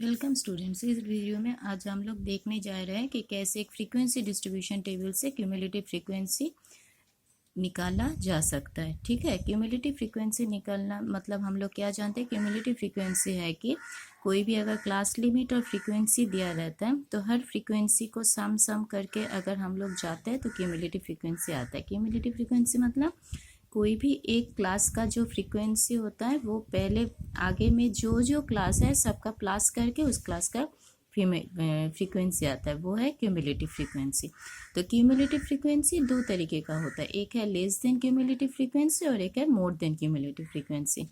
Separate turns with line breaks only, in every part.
Welcome students. इस video में आज हम लोग देखने जा रहे हैं कि कैसे एक फ्रीक्वेंसी डिस्ट्रीब्यूशन टेबल से क्यूमुलेटिव फ्रीक्वेंसी निकाला जा सकता है। ठीक है, क्यूमुलेटिव फ्रीक्वेंसी निकालना मतलब हम लोग क्या जानते हैं, क्यूमुलेटिव फ्रीक्वेंसी है कि कोई भी अगर क्लास लिमिट और फ्रीक्वेंसी दिया रहता है तो हर फ्रीक्वेंसी को सम करके अगर हम लोग जाते हैं तो क्यूमुलेटिव फ्रीक्वेंसी आता है। क्यूमुलेटिव फ्रीक्वेंसी मतलब कोई भी एक क्लास का जो फ्रीक्वेंसी होता है वो पहले आगे में जो जो क्लास है सबका प्लस करके उस क्लास का फ्रीक्वेंसी आता है, वो है क्यूमुलेटिव फ्रीक्वेंसी। तो क्यूमुलेटिव फ्रीक्वेंसी दो तरीके का होता है, एक है लेस देन क्यूमुलेटिव फ्रीक्वेंसी और एक है मोर देन क्यूमुलेटिव फ्रीक्वेंसी।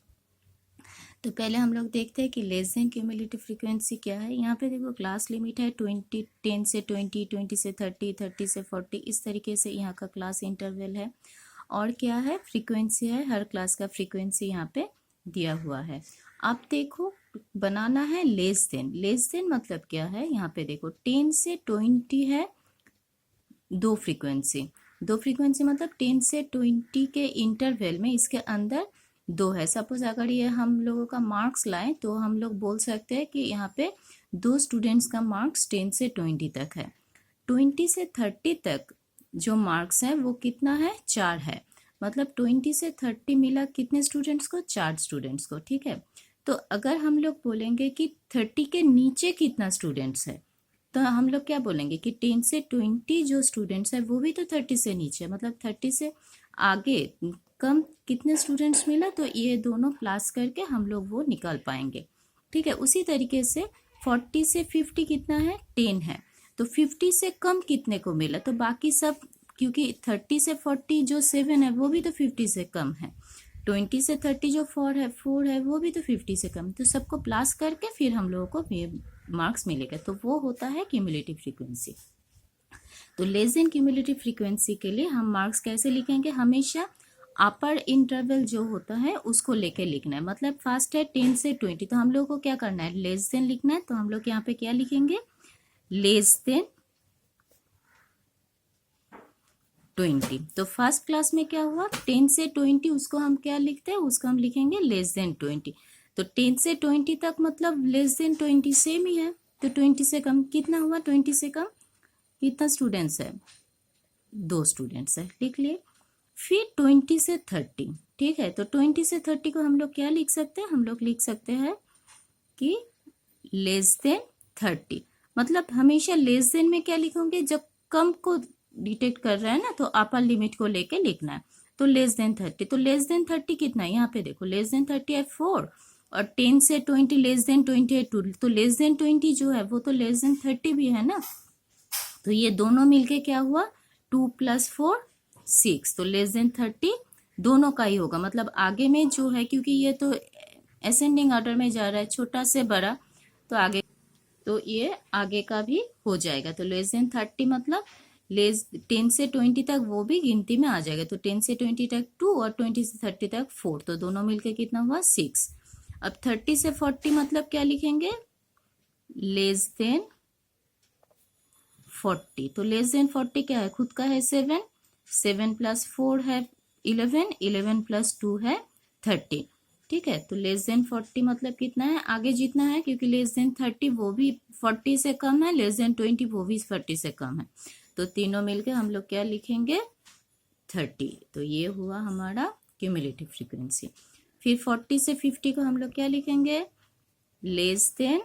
तो पहले हम लोग देखते हैं कि लेस देन क्यूमुलेटिव फ्रीक्वेंसी क्या है। यहाँ पे देखो क्लास लिमिट है 10 से 20, 20 से 30, 30 से 40, इस तरीके से यहाँ का क्लास इंटरवल है। और क्या है, फ्रीक्वेंसी है, हर क्लास का फ्रीक्वेंसी यहाँ पे दिया हुआ है। अब देखो बनाना है लेस देन। लेस देन मतलब क्या है, यहाँ पे देखो 10 से 20 है दो फ्रीक्वेंसी मतलब 10 से 20 के इंटरवल में इसके अंदर दो है। सपोज अगर ये हम लोगों का मार्क्स लाएं तो हम लोग बोल सकते हैं कि यहाँ पे दो स्टूडेंट्स का मार्क्स 10 से 20 तक है। 20 से 30 तक जो मार्क्स है वो कितना है, 4 है। मतलब 20 से 30 मिला कितने स्टूडेंट्स को, 4 स्टूडेंट्स को। ठीक है, तो अगर हम लोग बोलेंगे कि 30 के नीचे कितना स्टूडेंट्स है तो हम लोग क्या बोलेंगे कि 10 से 20 जो स्टूडेंट्स है वो भी तो 30 से नीचे, मतलब 30 से आगे कम कितने स्टूडेंट्स मिला, तो ये दोनों प्लस करके हम लोग वो निकाल पाएंगे। ठीक है, उसी तरीके से 40 से 50 कितना है, 10 है। तो 50 से कम कितने को मिला, तो बाकी सब, क्योंकि 30 से 40 जो 7 है वो भी तो 50 से कम है। 20 से 30 जो 4 है वो भी तो 50 से कम, तो सबको प्लस करके फिर हम लोगों को मार्क्स मिलेगा, तो वो होता है क्यूमुलेटिव फ्रीक्वेंसी। तो लेस देन क्यूमुलेटिव फ्रीक्वेंसी के लिए हम मार्क्स कैसे लिखेंगे, हमेशा अपर इंटरवल जो होता है उसको लेके लिखना है। मतलब फर्स्ट है 10 से 20, तो हम लोग को क्या करना है, लेस देन लिखना है। तो हम लोग यहाँ पे क्या लिखेंगे, लेस देन 20। तो फर्स्ट क्लास में क्या हुआ, 10 से 20, उसको हम क्या लिखते हैं, उसको हम लिखेंगे लेस देन 20। तो 10 से 20 तक मतलब लेस देन 20 सेम ही है। तो 20 से कम कितना हुआ, 20 से कम कितना स्टूडेंट्स है, 2 स्टूडेंट्स है, लिख लिए। फिर 20 से 30, ठीक है, तो 20 से 30 को हम लोग क्या लिख सकते हैं, हम लोग लिख सकते हैं कि लेस देन 30। मतलब हमेशा लेस देन में क्या लिखोगे, जब कम को डिटेक्ट कर रहा है ना तो अपर लिमिट को लेके लिखना है। तो लेस देन 30, तो लेस देन 30 कितना है, यहाँ पे देखो लेस देन 30 है 4, और 10 से 20 लेस देन 20 है 2, तो लेस देन 20 जो है वो तो लेस देन 30 भी है ना। तो ये दोनों मिलके क्या हुआ, 2 + 4 6, तो लेस देन 30 दोनों का ही होगा। मतलब आगे में जो है, क्योंकि ये तो असेंडिंग ऑर्डर में जा रहा है, छोटा से बड़ा, तो आगे तो ये आगे का भी हो जाएगा। तो लेस देन 30 मतलब लेस 10 से 20 तक वो भी गिनती में आ जाएगा। तो 10 से 20 तक 2 और 20 से 30 तक 4, तो दोनों मिलके कितना हुआ, 6। अब 30 से 40 मतलब क्या लिखेंगे, लेस देन 40। तो लेस देन 40 क्या है, खुद का है 7, 7 + 4 है 11, 11 + 2 है 30। ठीक है, तो लेस देन 40 मतलब कितना है, आगे जितना है, क्योंकि लेस देन 30 वो भी 40 से कम है, लेस देन 20 वो भी 40 से कम है, तो तीनों मिलके हम लोग क्या लिखेंगे, 30। तो ये हुआ हमारा क्यूमुलेटिव फ्रीक्वेंसी। फिर 40 से 50 को हम लोग क्या लिखेंगे, लेस देन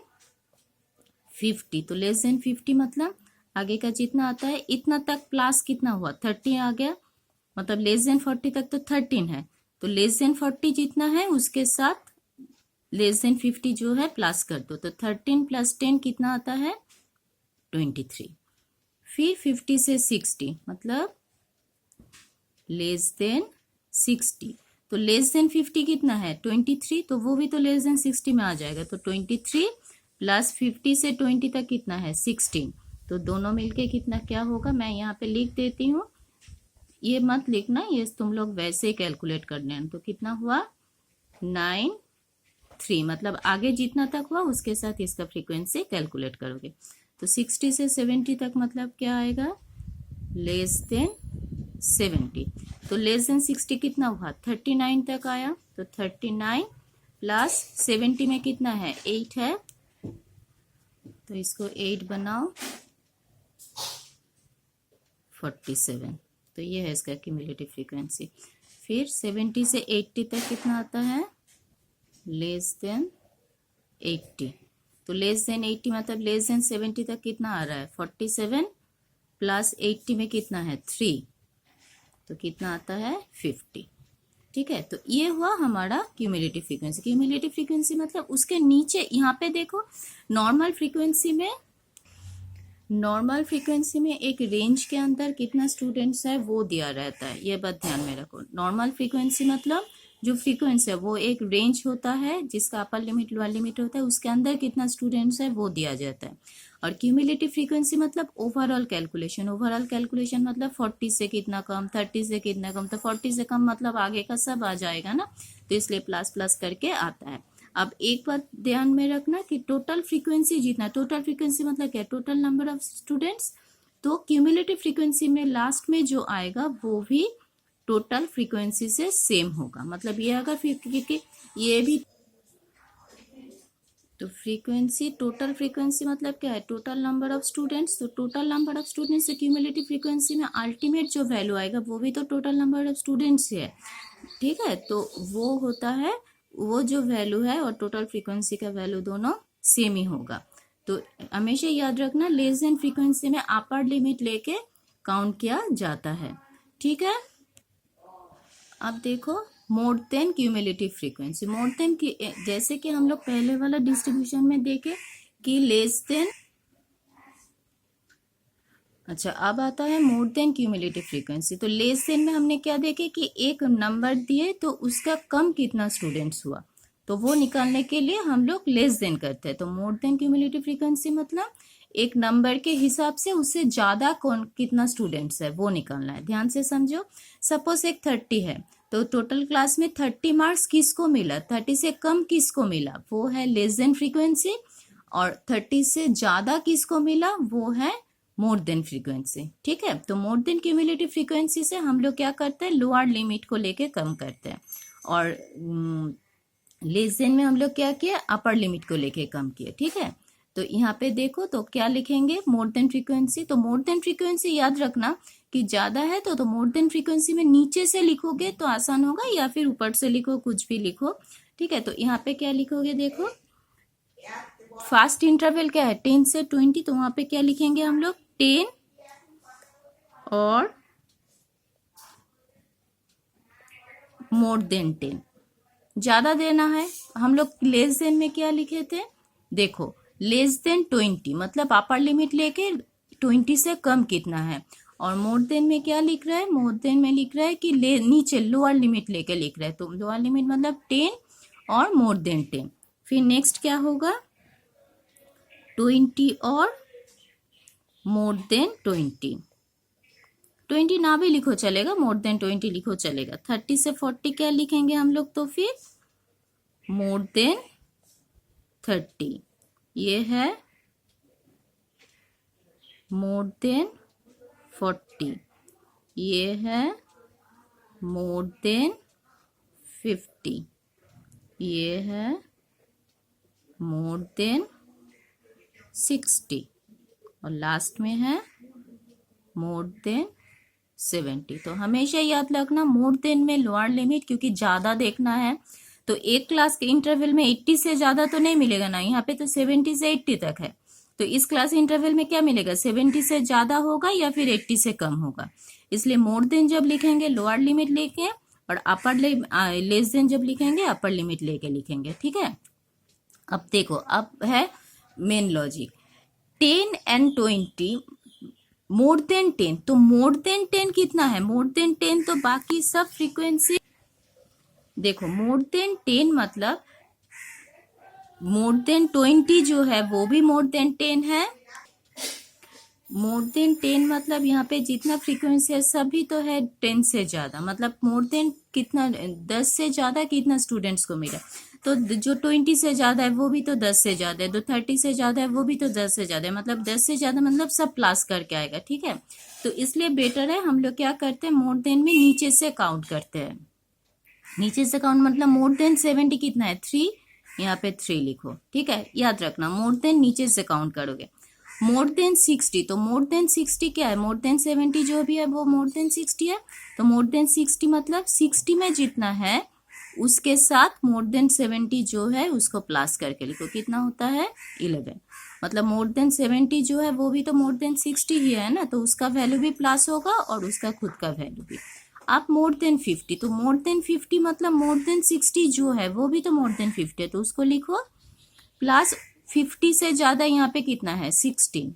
50। तो लेस देन 50 मतलब आगे का जितना आता है इतना तक प्लस कितना हुआ, 30 आ गया। मतलब लेस देन 40 तक तो 13 है, तो लेस देन 40 जितना है उसके साथ लेस देन 50 जो है प्लस कर दो, तो 13 + 10 कितना आता है, 23। फिर 50 से 60 मतलब लेस देन 60। तो लेस देन 50 कितना है, 23, तो वो भी तो लेस देन 60 में आ जाएगा। तो 23 + 50 से 20 तक कितना है, 16। तो दोनों मिलके कितना क्या होगा, मैं यहाँ पे लिख देती हूँ, ये मत लिखना, ये तुम लोग वैसे ही कैलकुलेट करने हैं। तो कितना हुआ, 9 3, मतलब आगे जितना तक हुआ उसके साथ इसका फ्रीक्वेंसी कैलकुलेट करोगे। तो 60 से 70 तक मतलब क्या आएगा, लेस देन 70। तो लेस देन 60 कितना हुआ, 39 तक आया। तो 39 + 70 में कितना है, 8 है, तो इसको 8 बनाओ 47, तो ये है इसका क्यूमुलेटिव फ्रीक्वेंसी। फिर 70 से 80 तक कितना आता है, लेस देन 80, तो लेस देन 80 मतलब लेस देन 70 तक कितना आ रहा है, 47 प्लस 80 में कितना है 3, तो कितना आता है 50। ठीक है, तो ये हुआ हमारा क्यूमुलेटिव फ्रीक्वेंसी। क्यूमुलेटिव फ्रीक्वेंसी मतलब उसके नीचे यहाँ पे देखो, नॉर्मल फ्रीक्वेंसी में एक रेंज के अंदर कितना स्टूडेंट्स है वो दिया रहता है, ये बात ध्यान में रखो। नॉर्मल फ्रीक्वेंसी मतलब जो फ्रीक्वेंसी है वो एक रेंज होता है जिसका अपर लिमिट लोअर लिमिट होता है, उसके अंदर कितना स्टूडेंट्स है वो दिया जाता है। और क्यूमुलेटिव फ्रीक्वेंसी मतलब ओवरऑल कैलकुलेशन मतलब 40 से कितना कम, 30 से कितना कम, तो 40 से कम मतलब आगे का सब आ जाएगा ना, तो इसलिए प्लस प्लस करके आता है। अब एक बात ध्यान में रखना कि टोटल फ्रीक्वेंसी जितना, टोटल फ्रीक्वेंसी मतलब क्या, टोटल नंबर ऑफ स्टूडेंट्स, तो क्यूमुलेटिव फ्रीक्वेंसी में लास्ट में जो आएगा वो भी टोटल फ्रीक्वेंसी से सेम होगा। मतलब ये अगर क्योंकि ये भी तो फ्रीक्वेंसी, टोटल फ्रीक्वेंसी मतलब क्या है, टोटल नंबर ऑफ स्टूडेंट्स, तो टोटल नंबर ऑफ स्टूडेंट्स से क्यूमुलेटिव फ्रीक्वेंसी में अल्टीमेट जो वैल्यू आएगा वो भी तो टोटल नंबर ऑफ स्टूडेंट्स है। ठीक है, तो वो होता है, वो जो वैल्यू है और टोटल फ्रीक्वेंसी का वैल्यू दोनों सेम ही होगा। तो हमेशा याद रखना लेस देन फ्रीक्वेंसी में अपर लिमिट लेके काउंट किया जाता है। ठीक है, अब देखो more than cumulative frequency, more than की जैसे कि हम लोग पहले वाला डिस्ट्रीब्यूशन में देखे कि लेस देन, अच्छा अब आता है मोर देन क्यूमुलेटिव फ्रीक्वेंसी। तो लेस देन में हमने क्या देखे कि एक नंबर दिए तो उसका कम कितना स्टूडेंट्स हुआ, तो वो निकालने के लिए हम लोग लेस देन करते हैं। तो मोर देन क्यूमुलेटिव फ्रीक्वेंसी मतलब एक नंबर के हिसाब से उससे ज्यादा कौन कितना स्टूडेंट्स है वो निकालना है। ध्यान से समझो, सपोज एक 30 है तो टोटल क्लास में 30 मार्क्स किसको मिला, 30 से कम किसको मिला, वो है लेस देन फ्रीक्वेंसी, और 30 से ज्यादा किसको मिला वो है मोर देन फ्रीक्वेंसी। ठीक है, तो मोर देन क्यूमुलेटिव फ्रीक्वेंसी से हम लोग क्या करते हैं, लोअर लिमिट को लेके कम करते हैं, और लेस देन में हम लोग क्या किए, अपर लिमिट को लेके कम किए। ठीक है, तो यहाँ पे देखो तो क्या लिखेंगे, मोर देन फ्रीक्वेंसी। तो मोर देन फ्रीक्वेंसी याद रखना कि ज्यादा है तो मोर देन फ्रीक्वेंसी में नीचे से लिखोगे तो आसान होगा, या फिर ऊपर से लिखो, कुछ भी लिखो। ठीक है, तो यहाँ पे क्या लिखोगे, देखो फास्ट इंटरवल क्या है 10 से 20, तो वहां पे क्या लिखेंगे हम लोग 10 और मोर देन 10। ज्यादा देना है, हम लोग लेस देन में क्या लिखे थे, देखो लेस देन 20 मतलब अपर लिमिट लेके 20 से कम कितना है, और मोर देन में क्या लिख रहा है, मोर देन में लिख रहा है कि नीचे लोअर लिमिट लेके लिख रहा है, तो लोअर लिमिट मतलब 10 और मोर देन 10। फिर नेक्स्ट क्या होगा 20 और मोर देन 20 ना भी लिखो चलेगा, मोर देन 20 लिखो चलेगा। 30 से 40 क्या लिखेंगे हम लोग, तो फिर मोर देन 30, ये है मोर देन 40, ये है मोर देन 50, ये है मोर देन 60, और लास्ट में है मोर देन 70। तो हमेशा याद रखना मोर देन में लोअर लिमिट, क्योंकि ज्यादा देखना है तो एक क्लास के इंटरवल में 80 से ज्यादा तो नहीं मिलेगा ना, यहाँ पे तो 70 से 80 तक है, तो इस क्लास इंटरवल में क्या मिलेगा, 70 से ज्यादा होगा या फिर 80 से कम होगा। इसलिए मोर देन जब लिखेंगे लोअर लिमिट लेके, और अपर लेस देन जब लिखेंगे अपर लिमिट लेके लिखेंगे। ठीक है, अब देखो अब है main logic, 10 and 20 more than 10, तो मोर देन 10 कितना है, मोर देन 10 तो बाकी सब फ्रीक्वेंसी, देखो मोर देन 10 मतलब मोर देन 20 जो है वो भी मोर देन 10 है, मोर देन 10 मतलब यहाँ पे जितना फ्रीक्वेंसी है सभी तो है 10 से ज्यादा, मतलब मोर देन कितना 10 से ज्यादा कितना स्टूडेंट्स को मिला, तो जो 20 से ज्यादा है वो भी तो 10 से ज्यादा है, जो 30 से ज्यादा है वो भी तो 10 से ज्यादा है, मतलब 10 से ज्यादा मतलब सब प्लस करके आएगा। ठीक है, तो इसलिए बेटर है हम लोग क्या करते हैं, मोर देन में नीचे से काउंट करते हैं। नीचे से काउंट मतलब मोर देन 70 कितना है 3, यहाँ पे 3 लिखो, ठीक है। याद रखना मोर देन नीचे से काउंट करोगे। मोर देन 60, तो मोर देन 60 क्या है, मोर देन 70 जो भी है वो मोर देन 60 है। तो मोर देन 60 मतलब 60 में जितना है उसके साथ मोर देन 70 जो है उसको प्लस करके लिखो, कितना होता है 11। मतलब मोर देन 70 जो है वो भी तो मोर देन 60 ही है ना, तो उसका वैल्यू भी प्लस होगा और उसका खुद का वैल्यू भी। आप मोर देन 50, तो मोर देन 50 मतलब मोर देन 60 जो है वो भी तो मोर देन 50 है, तो उसको लिखो प्लस 50 से ज्यादा यहाँ पे कितना है 16,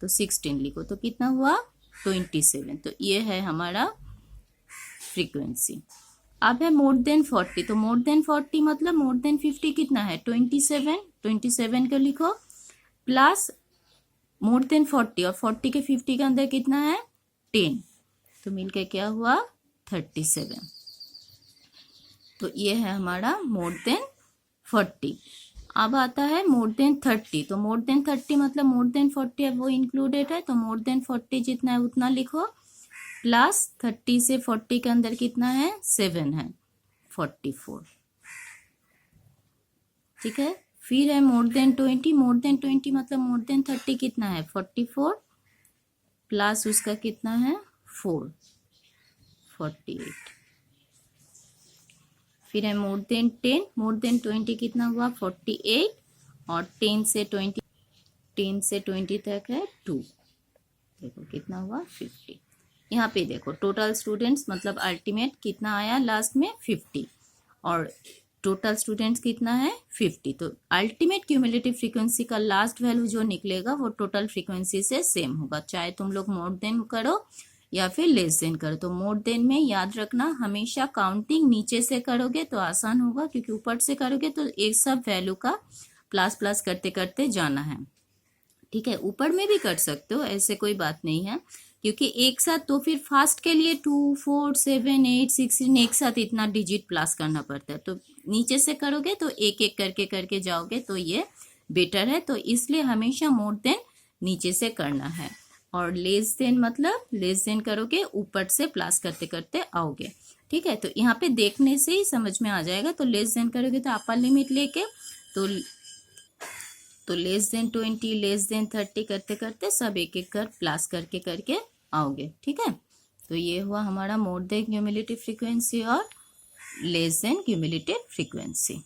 तो 16 लिखो, तो कितना हुआ 27। तो ये है हमारा फ्रीक्वेंसी। अब है मोर देन 40, तो मोर देन 40 मतलब मोर देन 50 कितना है 27, 27 को लिखो प्लस मोर देन 40, और 40 के 50 के अंदर कितना है 10, तो मिलके क्या हुआ 37। तो ये है हमारा मोर देन 40। अब आता है मोर देन 30, तो मोर देन 30 मतलब मोर देन 40 है वो इंक्लूडेड है, तो मोर देन 40 जितना है उतना लिखो प्लस 30 से 40 के अंदर कितना है 7 है 44, ठीक है। फिर है मोर देन 20, मोर देन 20 मतलब मोर देन 30 कितना है 44 प्लस उसका कितना है 4 48। फिर है मोर देन 10, मोर देन 20 कितना हुआ 48 और 10 से 20 तक है 2, देखो कितना हुआ 50। यहाँ पे देखो टोटल स्टूडेंट्स मतलब अल्टीमेट कितना आया लास्ट में 50 और टोटल स्टूडेंट्स कितना है 50। तो अल्टीमेट क्यूमुलेटिव फ्रीक्वेंसी का लास्ट वैल्यू जो निकलेगा वो टोटल फ्रीक्वेंसी से सेम होगा, चाहे तुम लोग मोर देन करो या फिर लेस देन करो। तो मोर देन में याद रखना हमेशा काउंटिंग नीचे से करोगे तो आसान होगा, क्योंकि ऊपर से करोगे तो एक सब वैल्यू का प्लस प्लस करते करते जाना है, ठीक है। ऊपर में भी कर सकते हो, ऐसे कोई बात नहीं है, क्योंकि एक साथ तो फिर फास्ट के लिए 2 4 7 8 16 एक साथ इतना डिजिट प्लस करना पड़ता है, तो नीचे से करोगे तो एक एक करके करके जाओगे तो ये बेटर है। तो इसलिए हमेशा मोर देन नीचे से करना है, और लेस देन मतलब लेस देन करोगे ऊपर से प्लस करते करते आओगे, ठीक है। तो यहाँ पे देखने से ही समझ में आ जाएगा। तो लेस देन करोगे तो अपर लिमिट लेके तो लेस देन 20 लेस देन 30 करते करते सब एक एक कर प्लस करके करके आओगे, ठीक है। तो ये हुआ हमारा मोर देन क्यूमुलेटिव फ्रीक्वेंसी और लेस देन क्यूमुलेटिव फ्रीक्वेंसी।